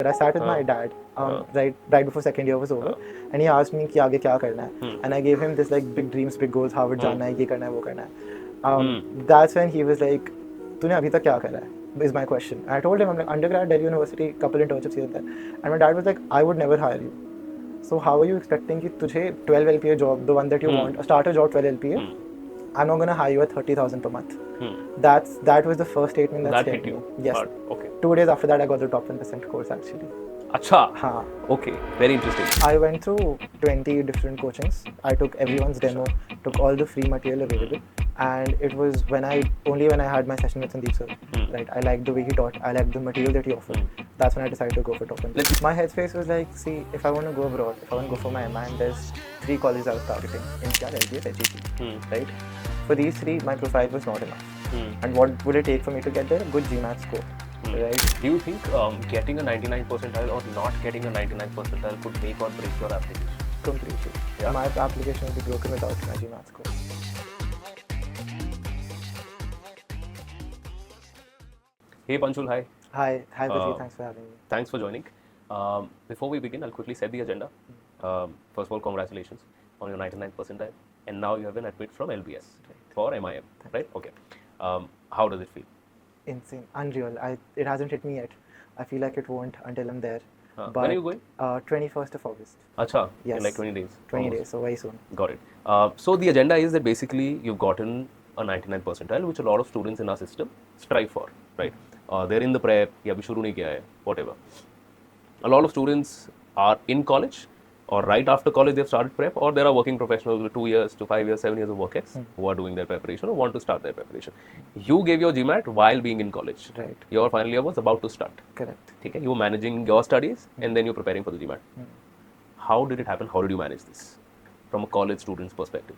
But I sat with my dad right before second year was over, and he asked me कि आगे क्या करना है, and I gave him this like big dreams, big goals, Harvard जाना है, ये करना है, वो करना है. That's when he was like, तूने अभी तक क्या करा है? Is my question. I told him I'm like undergrad, Delhi University, couple internships here and there, and my dad was like, I would never hire you. So how are you expecting कि तुझे 12 LPA job, the one that you want, a starter job 12 LPA, I'm not gonna hire you at 30,000 per month. That was the first statement that scared me. Yes. But, okay. 2 days after that, I got the top 10% course actually. Acha. हाँ. Okay. Very interesting. I went through 20 different coachings. I took everyone's demo, took all the free material available, and it was only when I had my session with Sandeep sir. Right. I liked the way he taught. I liked the material that he offered. That's when I decided to go for top 10%. My headspace was like, see, if I want to go abroad, if I want to go for my MI, and there's 3 colleges I was targeting: INSEAD, LBS, HEC. Right. For these 3, my profile was not enough. And what would it take for me to get there? A good GMAT score. Right. Do you think getting a 99 percentile or not getting a 99 percentile could make or break your application? Completely. Yeah. My application would be broken without my GMAT score. Hey Panshul, hi. Hi, Pratik. Thanks for having me. Thanks for joining. Before we begin, I'll quickly set the agenda. First of all, congratulations on your 99 percentile, and now you have been admitted from LBS for MIM, right? Okay. How does it feel? Insane, unreal. It hasn't hit me yet. I feel like it won't until I'm there. But when are you going? 21st of August. Acha, yes. In like 20 days. 20 almost. days, so very soon. Got it. So the agenda is that basically you've gotten a 99 percentile, which a lot of students in our system strive for, right? They're in the prep, या अभी शुरू नहीं किया है, whatever. A lot of students are in college, or right after college they've started prep, or there are working professionals with 2 years to 5 years, 7 years of work ex who are doing their preparation or want to start their preparation. You gave your GMAT while being in college. Right. Your final year was about to start. Correct. Okay. You were managing your studies and then you're preparing for the GMAT. How did it happen? How did you manage this from a college student's perspective?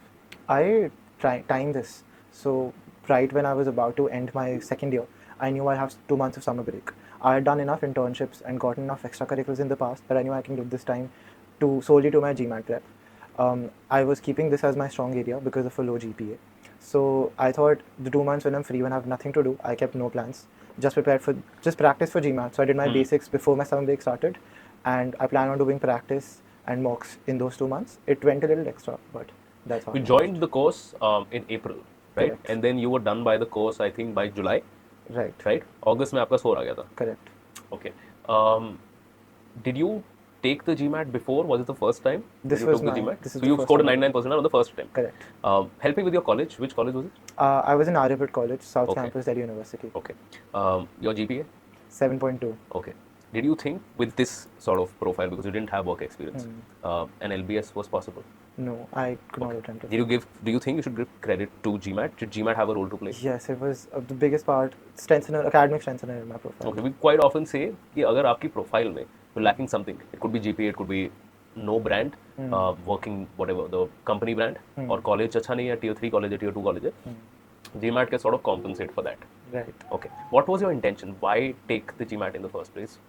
I timed this. So right when I was about to end my second year, I knew I have 2 months of summer break. I had done enough internships and gotten enough extracurriculars in the past that I knew I can give this time solely to my GMAT prep. I was keeping this as my strong area because of a low GPA. So I thought the 2 months when I'm free, when I have nothing to do, I kept no plans. Just practice for GMAT. So I did my basics before my summer break started, and I plan on doing practice and mocks in those 2 months. It went a little extra, but that's how. You joined the course in April, right? Correct. And then you were done by the course, I think, by July. Right. Right? August में आपका score आ गया था. Correct. Okay. Did you take the GMAT before? Was it the first time This you was took the my- GMAT? this is So the you first scored a time. 99% on the first time. Correct. Help me with your college. Which college was it? I was in Aryabhat College, South Okay. Campus, Delhi University. Okay. Your GPA? 7.2. Okay. Did you think with this sort of profile, because you didn't have work experience, an LBS was possible? No, I could not attempt it. Do you think you should give credit to GMAT? Did GMAT have a role to play? Yes, it was the biggest part, academic strengthener in my profile. Okay, we quite often say कि अगर आपकी profile में you're lacking something, it could be GPA, it could be no brand, working whatever the company brand, or college अच्छा नहीं है, tier 3 college है, tier 2 college है, GMAT can sort of compensate for that. Right. Okay, what was your intention? Why take the GMAT in the first place?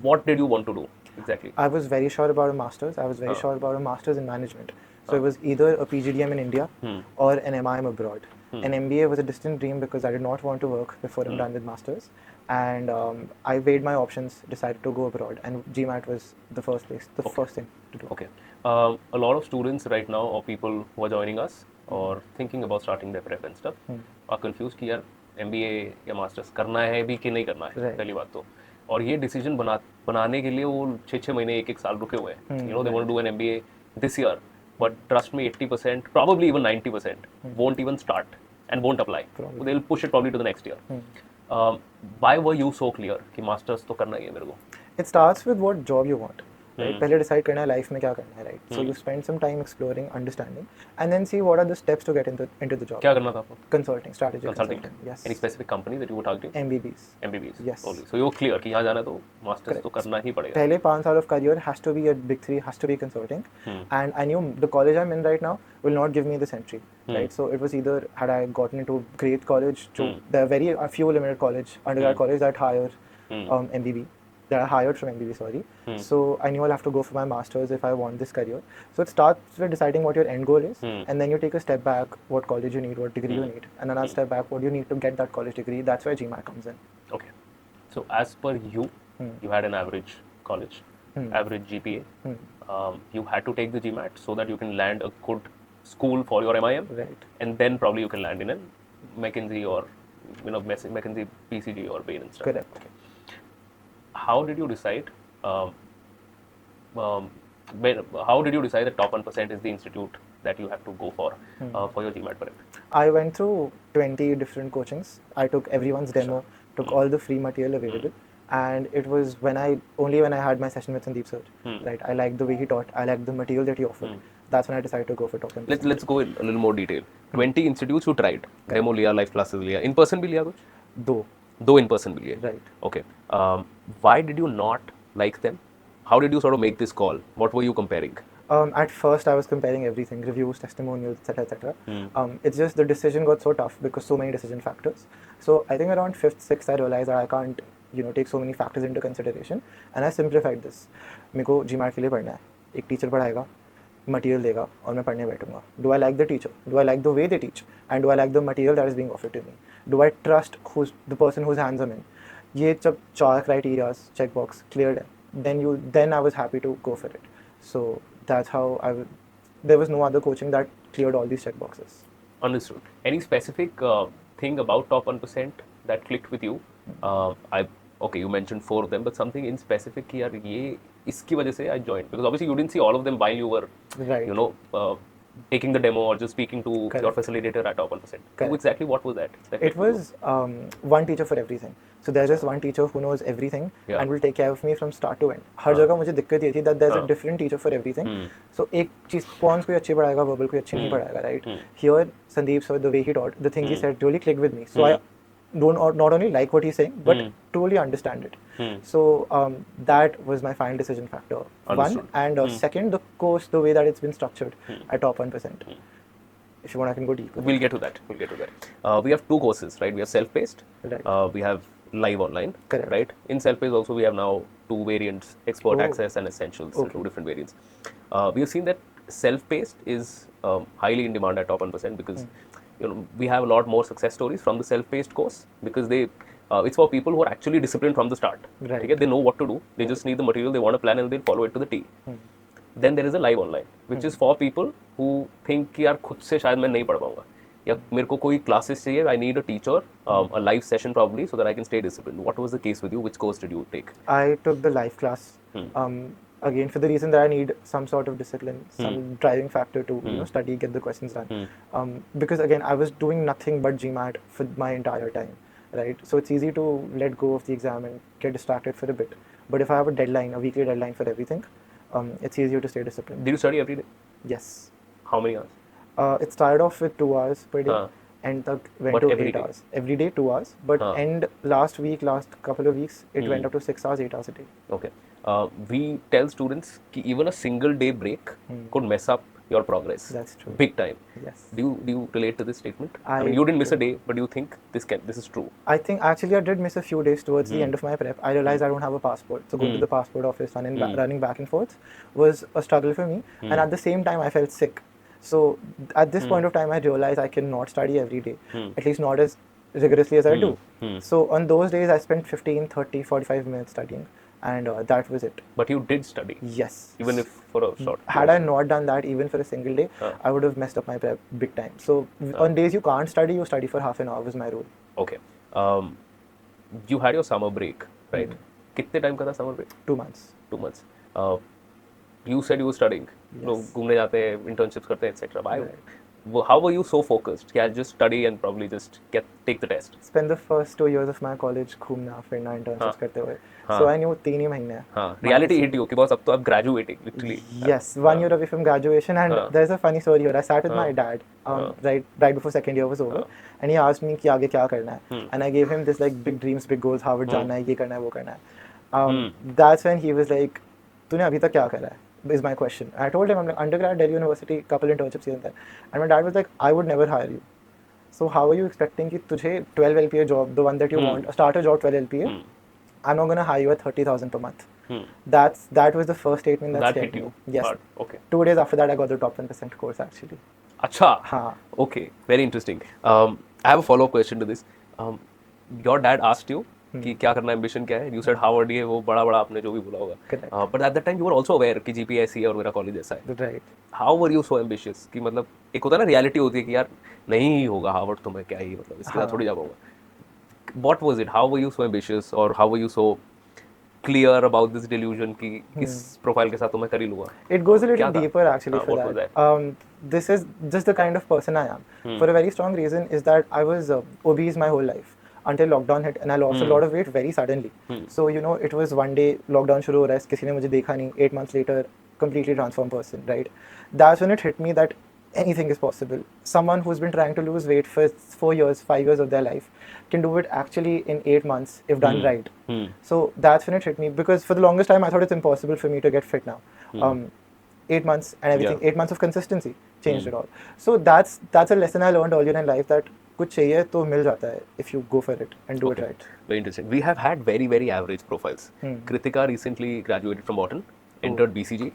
What did you want to do exactly? I was very sure about a master's. I was very sure about a master's in management. So it was either a PGDM in India or an MIM abroad. An MBA was a distant dream because I did not want to work before I'm done with masters. And I weighed my options, decided to go abroad, and GMAT was the first thing to do. Okay. A lot of students right now, or people who are joining us or thinking about starting their prep and stuff, are confused कि यार MBA या masters करना है भी कि नहीं करना है, Right. पहली बात तो. और ये डिसीजन बनाने के लिए वो 6 महीने 1 साल रुके हुए हैं. You know, they want to do an MBA this year, but trust me, 80%, probably even 90%, won't even start and won't apply. Probably. They'll push it probably to the next year. Why were you so clear कि masters तो करना ही है मेरे को? It starts with what job you want. Right? पहले decide करना है life में क्या करना है, right? So you spend some time exploring, understanding, and then see what are the steps to get into the job. क्या करना था आपको? Consulting, strategic Consulting. consulting. Yes. Any specific company that you were targeting? MBBs. MBBs. Yes. Only. So you were clear कि यहाँ जाना है तो masters तो करना ही पड़ेगा. पहले 5 साल of career has to be a big 3, has to be consulting. And I knew the college I'm in right now will not give me this entry. Right? So it was either had I gotten into a great college, there are a few limited undergrad college that hire MBB. That I hired from MBB, sorry. So I knew I'll have to go for my master's if I want this career. So it starts with deciding what your end goal is, and then you take a step back, what college you need, what degree you need, and then I'll step back, what you need to get that college degree. That's where GMAT comes in. Okay. So as per you, you had an average college, average GPA. You had to take the GMAT so that you can land a good school for your MIM, Right. and then probably you can land in a McKinsey or McKinsey, PCG or Bain and stuff. Correct. Okay. How did you decide? Um, how did you decide that top 1% is the institute that you have to go for your GMAT prep? I went through 20 different coachings. I took everyone's demo, took all the free material available, and it was when I had my session with Sandeep sir, right? I liked the way he taught. I liked the material that he offered. That's when I decided to go for top 1%. Let's go in a little more detail. 20 institutes you tried. Demo लिया, live classes लिया, in person भी लिया कुछ? दो in person भी लिए. Right. Okay. Why did you not like them? How did you sort of make this call? What were you comparing? At first, I was comparing everything, reviews, testimonials, etc., etc. It's just the decision got so tough because so many decision factors. So I think around 5th, 6th, I realized that I can't, take so many factors into consideration, and I simplified this. मेरे को GMAT के लिए पढ़ना है, एक teacher पढ़ाएगा, material देगा और मैं पढ़ने बैठूंगा. Do I like the teacher? Do I like the way they teach? And do I like the material that is being offered to me? Do I trust the person whose hands I'm in? ये जब 4 criterias checkbox cleared है, then I was happy to go for it. So that's how there was no other coaching that cleared all these checkboxes. Understood. Any specific thing about top 1% that clicked with you? Okay, you mentioned 4 of them, but something in specific कि यार ये इसकी वजह से I joined, because obviously you didn't see all of them while you were Right. taking the demo or just speaking to your facilitator at top 1%. So exactly what was that? It was one teacher for everything. So there's just one teacher who knows everything and will take care of me from start to end. हर जगह मुझे दिक्कत ये थी that there's a different teacher for everything. So एक चीज quants कोई अच्छी पढ़ाएगा, verbal कोई अच्छी नहीं पढ़ाएगा, right? Here Sandeep sir, the way he taught, the things he said really clicked with me. So I don't not only like what he's saying, but truly understand it. So that was my final decision factor. Understood. One, and second, the course, the way that it's been structured at top 1%. If you want, I can go deeper. We'll get to that. We have 2 courses, right? We have self-paced. Right. We have live online. Correct. Right? In self-paced also we have now 2 variants, expert access and essentials, 2 different variants. We have seen that self-paced is highly in demand at top 1% because we have a lot more success stories from the self-paced course because it's for people who are actually disciplined from the start. Right. Okay? They know what to do. They just need the material, they want a plan, and they'll follow it to the T. Then there is a live online, which is for people who think कि यार खुद से शायद मैं नहीं पढ़ पाऊंगा या मेरे को कोई classes चाहिए. I need a teacher, a live session probably, so that I can stay disciplined. What was the case with you? Which course did you take? I took the live class. Again, for the reason that I need some sort of discipline, some driving factor to study, get the questions done. Because again, I was doing nothing but GMAT for my entire time, right? So it's easy to let go of the exam and get distracted for a bit. But if I have a deadline, a weekly deadline for everything, it's easier to stay disciplined. Did you study every day? Yes. How many hours? It started off with 2 hours per day. And went to 8 hours. Every day 2 hours. But last couple of weeks, it went up to 6 hours, 8 hours a day. Okay. We tell students that even a single day break could mess up your progress. That's true. Big time. Yes. Do you relate to this statement? I mean, you didn't miss a day, but do you think this is true? I think actually I did miss a few days towards the end of my prep. I realized I don't have a passport. So going to the passport office, running back and forth was a struggle for me. And at the same time, I felt sick. So at this point of time, I realized I cannot study every day, at least not as rigorously as I do. So on those days, I spent 15, 30, 45 minutes studying, and that was it. But you did study? Yes. Even if for a short? Had I not done that even for a single day, I would have messed up my prep big time. So on days you can't study, you study for half an hour was my rule. Okay. You had your summer break, right? कितने time का था summer break? 2 months. 2 months. You said you were studying. लोग घूमने जाते हैं, internships करते हैं, etc. How were you so focused? Yeah, just study and probably just take the test. Spend the first 2 years of my college घूमना फिरना internships करते हुए. So I knew 3 ही महीने हैं. Reality hit you कि बस अब तो आप graduating literally. Yes, 1 year away from graduation, and there's a funny story here. I sat with my dad right before second year was over, and he asked me कि आगे क्या करना है, and I gave him this like big dreams, big goals, Harvard जाना है, ये करना है, वो करना है. That's when he was like, तूने अभी तक क्या करा है? Is my question. I told him I'm like undergrad, Delhi University, couple internships here and there, and my dad was like, I would never hire you. So how are you expecting कि तुझे 12 LPA job, the one that you want, a starter job 12 LPA, I'm not gonna hire you at 30,000 per month. That was the first statement that hit you. Yes. Hard. Okay. 2 days after that, I got the top 1% course actually. Acha. हाँ. Okay. Very interesting. I have a follow-up question to this. Your dad asked you कि क्या करना ambition क्या है. You said Harvard ही है, वो बड़ा आपने जो भी बोला होगा. Correct. But at that time you were also aware कि GPA ऐसी है और मेरा कॉलेज ऐसा है. Right. How were you so ambitious कि मतलब एक होता है ना रियलिटी होती है कि यार नहीं ही होगा हार्वर्ड तो मैं क्या ही मतलब इसके साथ थोड़ी जा पाऊंगा. What was it? How were you so ambitious or how were you so clear about this delusion कि इस प्रोफाइल के साथ तो मैं कर ही लूंगा? It goes a little क्या था? deeper actually for what was that. that? This is just the kind of person I am. For a very strong reason is that I was obese my whole life until lockdown hit and I lost a lot of weight very suddenly. So you know it was one day lockdown शुरू हो रहा है, किसी ने मुझे देखा नहीं, 8 months later completely transformed person, right? That's when it hit me that anything is possible. Someone who's been trying to lose weight for 4 years, 5 years of their life can do it actually in 8 months if done right. So that's when it hit me because for the longest time I thought it's impossible for me to get fit now. 8 months and everything, 8 months of consistency changed it all. So that's a lesson I learned earlier in life that कुछ चाहिए तो मिल जाता है if you go for it and do it right. Very interesting. We have had very average profiles. Kritika recently graduated from Wharton, entered BCG,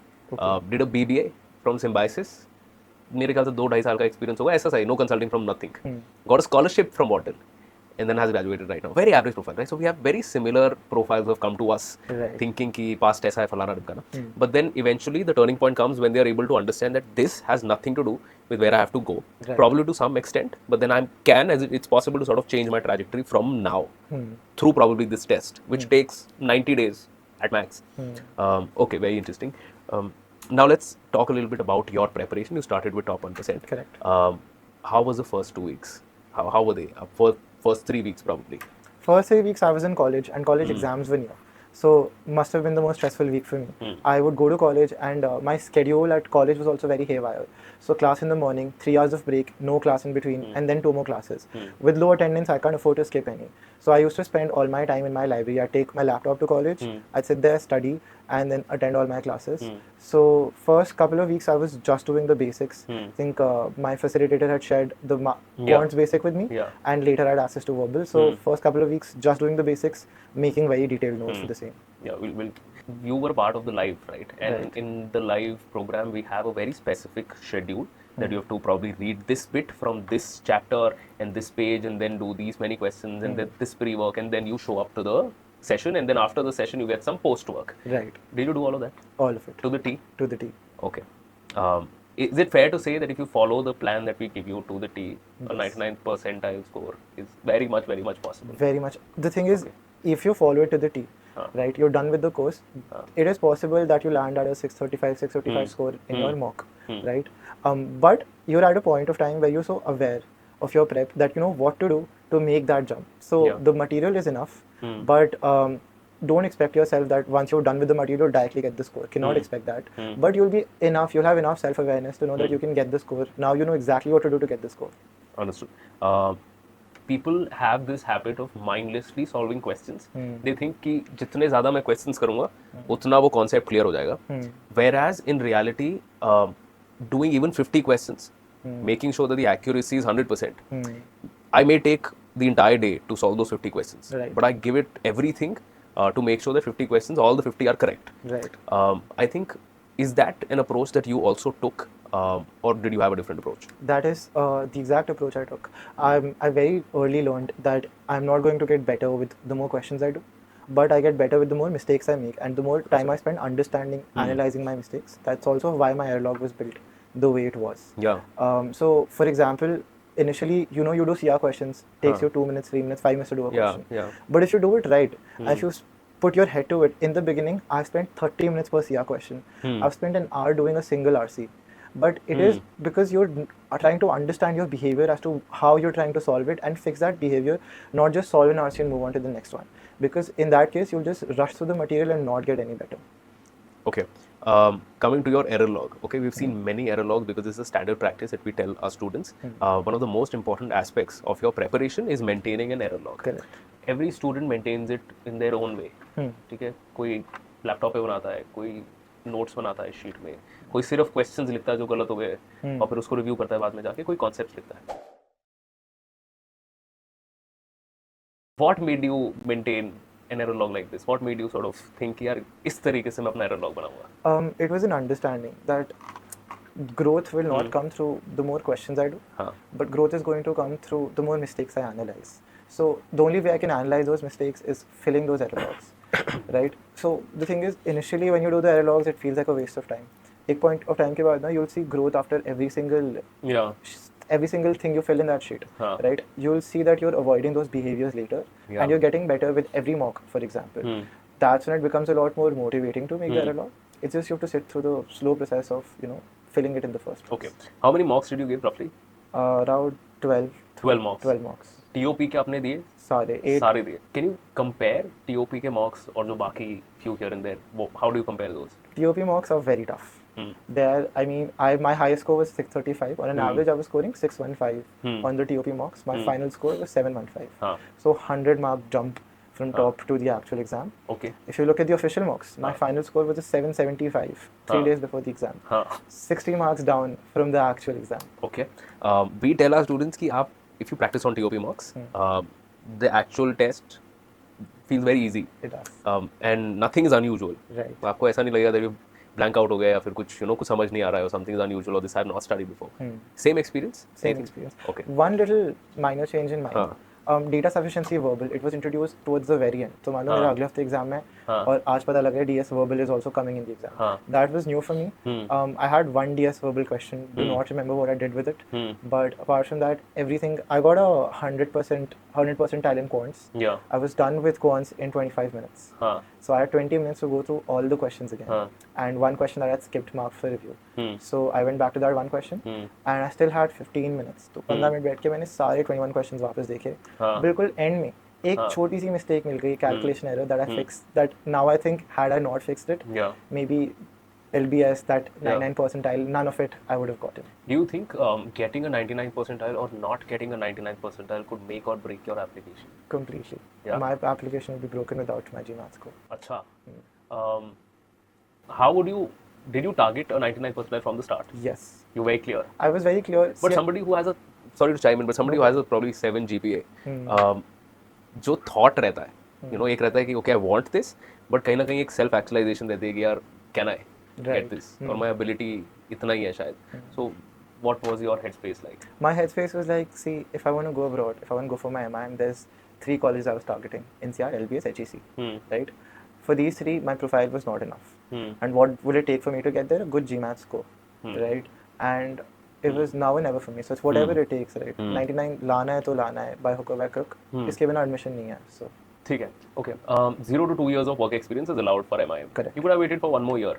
did a BBA from Symbiosis. मेरे ख्याल से 2-2.5 साल का एक्सपीरियंस होगा, ऐसा सही, no consulting from nothing. Got a scholarship from Wharton and then has graduated right now. Very average profile, right? So we have very similar profiles who have come to us thinking कि past ऐसा है फलाना ढिमकाना. But then eventually the turning point comes when they are able to understand that this has nothing to do with where I have to go. Probably to some extent, but then it's possible to sort of change my trajectory from now through probably this test, which takes 90 days at max. Okay, very interesting. Now let's talk a little bit about your preparation. You started with top 1%. Correct. How was the first 2 weeks? How were they? First 3 weeks probably. First 3 weeks I was in college and college exams were near. So must have been the most stressful week for me. I would go to college and my schedule at college was also very haywire. So class in the morning, 3 hours of break, no class in between, and then 2 more classes. With low attendance, I can't afford to skip any. So I used to spend all my time in my library. I'd take my laptop to college, I'd sit there, study, and then attend all my classes. So first couple of weeks, I was just doing the basics. I think my facilitator had shared the quants basic with me, and later I had access to verbal. So first couple of weeks, just doing the basics, making very detailed notes for the same. Yeah, you were part of the live, right? And in the live program, we have a very specific schedule that you have to probably read this bit from this chapter and this page and then do these many questions and then this pre-work and then you show up to the session and then after the session you get some post-work. Right. Did you do all of that? All of it. To the T? To the T. Okay. Is it fair to say that if you follow the plan that we give you to the T, a 99th percentile score is very much possible? Very much. The thing is, if you follow it to the T, right, you're done with the course, it is possible that you land at a 635 score in your mock, right? But you're at a point of time where you're so aware of your prep that you know what to do to make that jump. So the material is enough, but don't expect yourself that once you're done with the material, you'll directly get the score. Cannot expect that. But you'll have enough self-awareness to know that you can get the score. Now you know exactly what to do to get the score. Understood. People have this habit of mindlessly solving questions. They think कि जितने ज़्यादा मैं questions करूँगा, उतना वो concept clear हो जाएगा. Whereas in reality, doing even 50 questions, making sure that the accuracy is 100%. I may take the entire day to solve those 50 questions, but I give it everything to make sure that 50 questions, all the 50 are correct. Right. I think, is that an approach that you also took? Or did you have a different approach? That is the exact approach I took. I very early learned that I'm not going to get better with the more questions I do, but I get better with the more mistakes I make and the more time I spend understanding, analyzing my mistakes. That's also why my error log was built the way it was. Yeah. So, for example, initially, you know, you do CR questions, takes you 2 minutes, 3 minutes, 5 minutes to do a question. Yeah. But if you do it right, if you put your head to it, in the beginning, I spent 30 minutes per CR question. I've spent an hour doing a single RC. But it is because you're trying to understand your behavior as to how you're trying to solve it and fix that behavior, not just solve an RC and move on to the next one. Because in that case, you'll just rush through the material and not get any better. Okay. Coming to your error log. Okay, we've seen many error logs because this is a standard practice that we tell our students. One of the most important aspects of your preparation is maintaining an error log. Correct. Every student maintains it in their own way. ठीक है, कोई laptop पे बनाता है, कोई notes बनाता है sheet में, कोई सिर्फ क्वेश्चंस लिखता है जो गलत हो गए और फिर उसको रिव्यू करता है बाद में जाके, कोई कॉन्सेप्ट्स लिखता है. What made you maintain an error log like this? What made you sort of think यार इस तरीके से मैं अपना error log बनाऊंगा? It was an understanding that growth will not come through the more questions I do, but growth is going to come through the more mistakes I analyze. So the only way I can analyze those mistakes is filling those error logs, right? So the thing is, initially when you do the error logs, it feels like a waste of time. एक point of time के बाद ना you'll see growth after every single thing you fill in that sheet, right? You'll see that you're avoiding those behaviors later, and you're getting better with every mock, for example. That's when it becomes a lot more motivating to make the error log. It's just you have to sit through the slow process of filling it in the first place. Okay. How many mocks did you give roughly? Around 12 mocks. 12 mocks. TOP के आपने दिए? सारे दिए. Can you compare TOP के mocks और जो बाकी few here and there? How do you compare those? TOP mocks are very tough. My highest score was 635. On an average, I was scoring 615 on the TOP mocks. My final score was 715. So 100 mark jump from top to the actual exam. Okay. If you look at the official mocks, my final score was a 775 3 days before the exam. 60 marks down from the actual exam. Okay. We tell our students कि आप if you practice on TOP mocks, the actual test feels very easy. It does. And nothing is unusual. Right. आपको ऐसा नहीं लगेगा that you blank out हो गया या फिर कुछ कुछ समझ नहीं आ रहा है or something is unusual or this I have not studied before. Same experience? Same experience. Okay. One little minor change in mine. Data sufficiency verbal, it was introduced towards the very end. So मान लो मेरा अगले हफ्ते exam है और आज पता लग रहा है DS verbal is also coming in the exam. That was new for me. I had one DS verbal question. Do not remember what I did with it. But apart from that, everything I got a 100% percentile in quants. Yeah. I was done with quants in 25 minutes. So I had 20 minutes to go through all the questions again. And one question that I had skipped marked for review. So I went back to that one question and I still had 15 minutes. तो 15 minute बैठ के मैंने सारे 21 questions वापस देखे. बिल्कुल and में एक छोटी सी मिस्टेक मिल गई, calculation error that I fixed. That now I think had I not fixed it, maybe LBS, that 99 percentile, none of it I would have gotten. Do you think getting a 99 percentile or not getting a 99 percentile could make or break your application? Completely. Yeah. My application would be broken without my GMAT score. Acha. Did you target a 99 percentile from the start? Yes. You were very clear. I was very clear. But somebody who has a, sorry to chime in, but somebody who has a probably 7 GPA, जो thought रहता है, एक रहता है कि okay I want this, but कहीं ना कहीं एक self actualization रहती है कि यार can I get this, और my ability इतना ही है शायद. So what was your headspace like? My headspace was like, see, if I want to go abroad, if I want to go for my MIM, there's 3 colleges I was targeting: NCR, LBS, HEC. Right? For these 3, my profile was not enough. And what would it take for me to get there? A good GMAT score, right? And it was now or never for me. So it's whatever it takes, right? 99 लाना है तो लाना है, by hook or by crook. इसके बिना admission नहीं है. So ठीक है. Okay. 0 to 2 years of work experience is allowed for MIM. Correct. You could have waited for 1 more year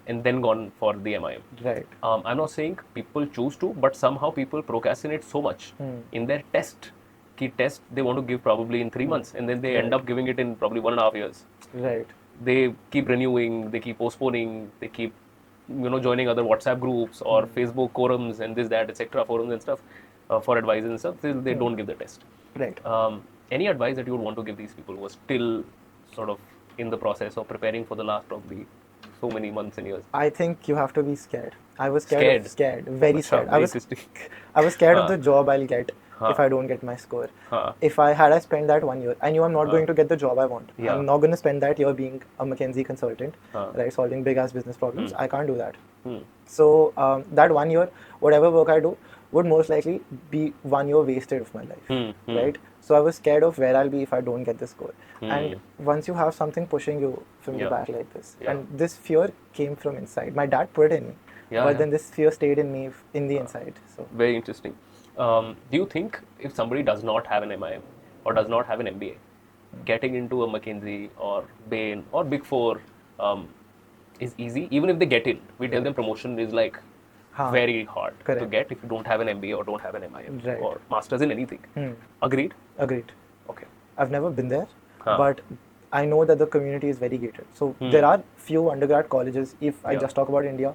and then gone for the MIM. Right. I'm not saying people choose to, but somehow people procrastinate so much in their test. Key test they want to give probably in 3 months, and then they end up giving it in probably 1.5 years. Right. They keep renewing, they keep postponing, they keep joining other WhatsApp groups or Facebook forums and this, that, etc. forums and stuff for advice and stuff. They don't give the test. Right. Any advice that you would want to give these people who are still sort of in the process of preparing for the last probably so many months and years? I think you have to be scared. I was scared. Very scared. I was scared of the job I'll get if I don't get my score. If I spent that 1 year, I knew I'm not going to get the job I want. I'm not going to spend that year being a McKinsey consultant, right, solving big ass business problems. I can't do that. So that 1 year, whatever work I do would most likely be 1 year wasted of my life, right? So I was scared of where I'll be if I don't get the score. And once you have something pushing you from the back like this, and this fear came from inside. My dad put it in me, but then this fear stayed in me in the inside. So very interesting. Do you think if somebody does not have an MIM or does not have an MBA, getting into a McKinsey or Bain or Big Four is easy? Even if they get in, we tell them promotion is like very hard to get if you don't have an MBA or don't have an MIM or masters in anything. Agreed? Agreed. Okay. I've never been there, but I know that the community is very gated. So there are few undergrad colleges, if I just talk about India,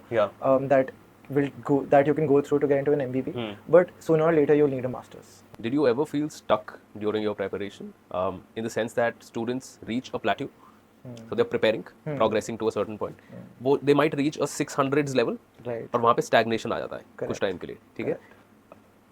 that you can go through to get into an MBB, but sooner or later you'll need a master's. Did you ever feel stuck during your preparation in the sense that students reach a plateau? So they're preparing, progressing to a certain point. They might reach a 600s level, और वहाँ पे stagnation आ जाता है कुछ time के लिए, ठीक है?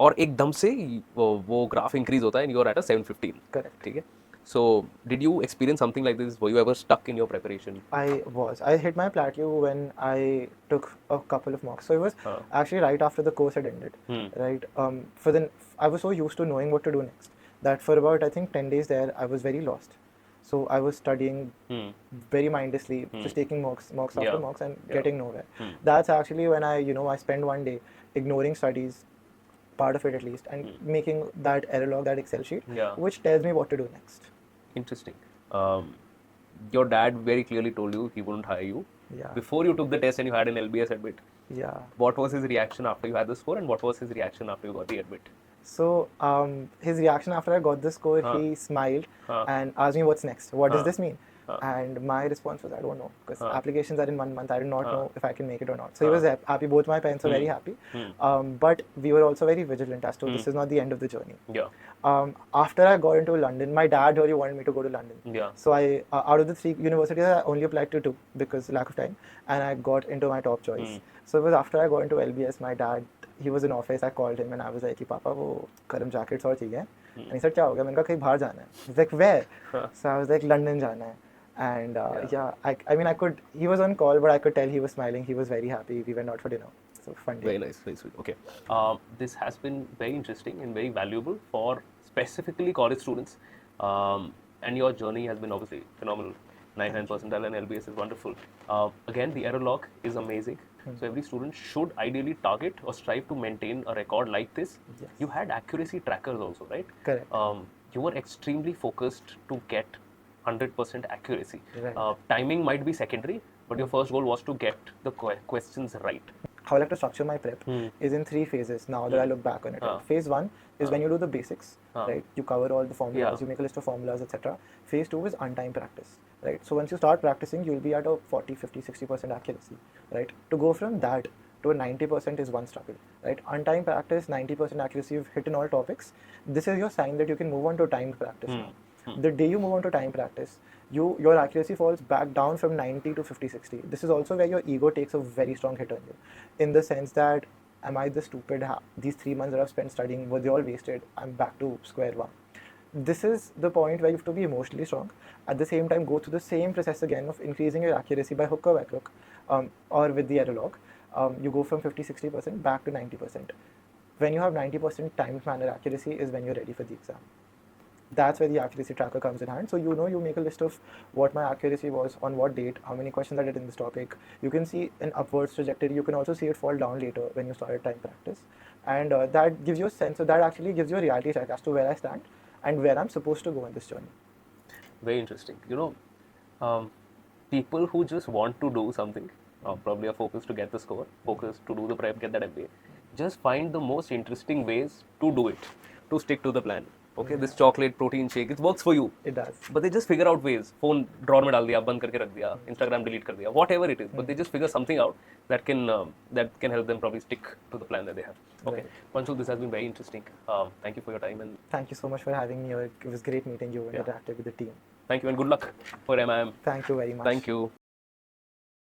और एकदम से वो graph increase होता है and you're at a 715. Correct. ठीक है? So, did you experience something like this? Were you ever stuck in your preparation? I was. I hit my plateau when I took a couple of mocks. So it was actually right after the course had ended. Right. I was so used to knowing what to do next. that for about, I think, 10 days there, I was very lost. So I was studying very mindlessly, just taking mocks after Yeah. mocks and Yeah. getting nowhere. That's actually when I spent one day ignoring studies, part of it at least, and making that error log, that Excel sheet, Yeah. which tells me what to do next. Interesting. Your dad very clearly told you he wouldn't hire you. Yeah. Before you took the test and you had an LBS admit, Yeah. what was his reaction after you had the score, and what was his reaction after you got the admit? So his reaction after I got the score, he smiled and asked me, "What's next? What does this mean?" And my response was, "I don't know, because applications are in 1 month. I do not know if I can make it or not." So he was happy. Both my parents were very happy. But we were also very vigilant as to this is not the end of the journey. Yeah. After I got into London, my dad really wanted me to go to London. Yeah. So I, out of the 3 universities, I only applied to 2 because lack of time, and I got into my top choice. So it was after I got into LBS, my dad, he was in office. I called him and I was like, "Papa, वो गर्म jackets और चाहिए." And he said, "क्या हो गया?" मैंने कहा, "कहीं बाहर जाना है." He's like, "Where?" So I was like, "London जाना है." And I mean, he was on call, but I could tell he was smiling. He was very happy. We went out for dinner. So fun day. Very nice, very sweet. Okay. This has been very interesting and very valuable for specifically college students. And your journey has been obviously phenomenal. 99 percentile and LBS is wonderful. Again, the error log is amazing. So every student should ideally target or strive to maintain a record like this. Yes. You had accuracy trackers also, right? Correct. You were extremely focused to get 100% accuracy. Right. Timing might be secondary, but your first goal was to get the questions right. How I like to structure my prep is in 3 phases now that I look back on it. Right? Phase 1 is when you do the basics, right? You cover all the formulas, you make a list of formulas, etc. Phase 2 is untimed practice, right? So once you start practicing, you'll be at a 40, 50, 60% accuracy, right? To go from that to a 90% is one struggle, right? Untimed practice, 90% accuracy, you've hit in all topics. This is your sign that you can move on to timed practice now. The day you move on to time practice, your accuracy falls back down from 90 to 50, 60. This is also where your ego takes a very strong hit on you, in the sense that, am I the stupid? These 3 months that I've spent studying, were they all wasted? I'm back to square one. This is the point where you have to be emotionally strong. At the same time, go through the same process again of increasing your accuracy by hook or by crook, or with the error log. You go from 50, 60% back to 90%. When you have 90% timed manner accuracy is when you're ready for the exam. That's where the accuracy tracker comes in hand. So you make a list of what my accuracy was, on what date, how many questions I did in this topic. You can see an upwards trajectory. You can also see it fall down later when you started time practice. And that gives you a sense. So that actually gives you a reality check as to where I stand and where I'm supposed to go in this journey. Very interesting. People who just want to do something, probably are focused to get the score, focused to do the prep, get that MBA, just find the most interesting ways to do it, to stick to the plan. Okay, this chocolate protein shake, it works for you. It does. But they just figure out ways. Phone drawer में डाल दिया, बंद करके रख दिया, Instagram delete कर दिया, whatever it is. But they just figure something out that can help them probably stick to the plan that they have. Okay, Right. Panshul, this has been very interesting. Thank you for your time and Thank you so much for having me here. It was great meeting you and interacting with the team. thank you and good luck for MIM. Thank you very much. Thank you.